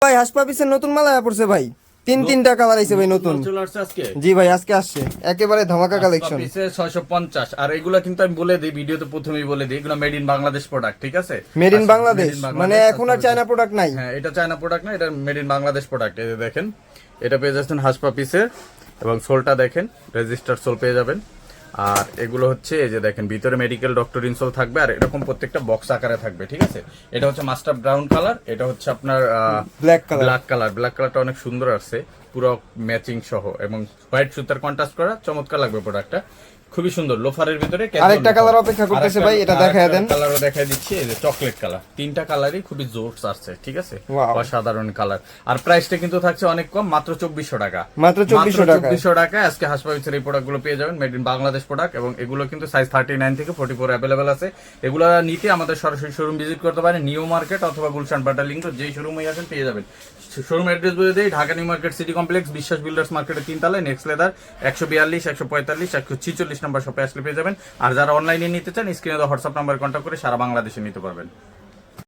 ভাই হাসপা পিসের নতুন মাল আয়া পড়ছে ভাই, তিনটা কালার আইছে ভাই নতুন। চলে আসছে আজকে। জি ভাই আজকে আসছে, একেবারে ধামাকা কালেকশন। পিসে 650। আর এগুলা কিন্তু আমি বলে দিই, ভিডিওতে প্রথমেই বলে দিই, এগুলো মেড ইন বাংলাদেশ প্রোডাক্ট, ঠিক আছে? মেড ইন আচ্ছা, বাংলাদেশ, made in মানে বাংলাদেশ, এখন আর চায়না প্রোডাক্ট নাই। হ্যাঁ, এটা চায়না প্রোডাক্ট না, এটা মেড ইন বাংলাদেশ প্রোডাক্ট। এই যে দেখেন, এটা পেয়ে যাচ্ছেন হাসপা পিসের, এবং সোলটা দেখেন রেজিস্টার সোল পেয়ে যাবেন। আর এগুলো হচ্ছে এই যে দেখেন, ভিতরে মেডিকেল ডক্টর ইনসোল থাকবে, আর এরকম প্রত্যেকটা বক্স আকারে থাকবে, ঠিক আছে? এটা হচ্ছে মাস্টার ব্রাউন কালার, এটা হচ্ছে আপনার ব্ল্যাক কালার। ব্ল্যাক কালারটা অনেক সুন্দর আছে, পুরো ম্যাচিং সহ, এবং হোয়াইট সুতার কন্ট্রাস্ট করা, চমৎকার লাগবে প্রোডাক্টটা, খুবই সুন্দর। লোফারের ভিতরে আরেকটা কালার অপেক্ষা করতেছে ভাই, এটা দেখায় দেন। কালারও দেখাই দিচ্ছি, এই যে চকলেট কালার। তিনটা কালারই খুবই জোরস আসছে, ঠিক আছে? Wow. অসাধারণ কালার। আর প্রাইসটা কিন্তু থাকছে অনেক কম, মাত্র 2400 টাকা। মাত্র 2400 টাকা। 2400 টাকা আজকে হাসপাতালের এই প্রোডাক্টগুলো পেয়ে যাবেন, মেড ইন বাংলাদেশ প্রোডাক্ট, এবং এগুলো কিন্তু সাইজ 39 থেকে 44 অ্যাভেলেবেল আছে। এগুলো নিতে আমাদের সরাসরি শোরুম ভিজিট করতে পারেন, নিউ মার্কেট অথবা গুলশান বাটা লিংক, যেই শোরুমে আসেন পেয়ে যাবেন। শোরুম অ্যাড্রেস বলে দেই, Dhaka new market city complex, বিশ্বাস বিল্ডার্স মার্কেটের 3 তলায়, নেক্সট লেদার 142, 145, 146 নাম্বার শপে আসলে পেয়ে যাবেন। আর যারা অনলাইনে নিতে চান, স্ক্রিনে দেওয়া হোয়াটসঅ্যাপ নাম্বারে কন্ট্যাক্ট করে সারা বাংলাদেশে নিতে পারবেন।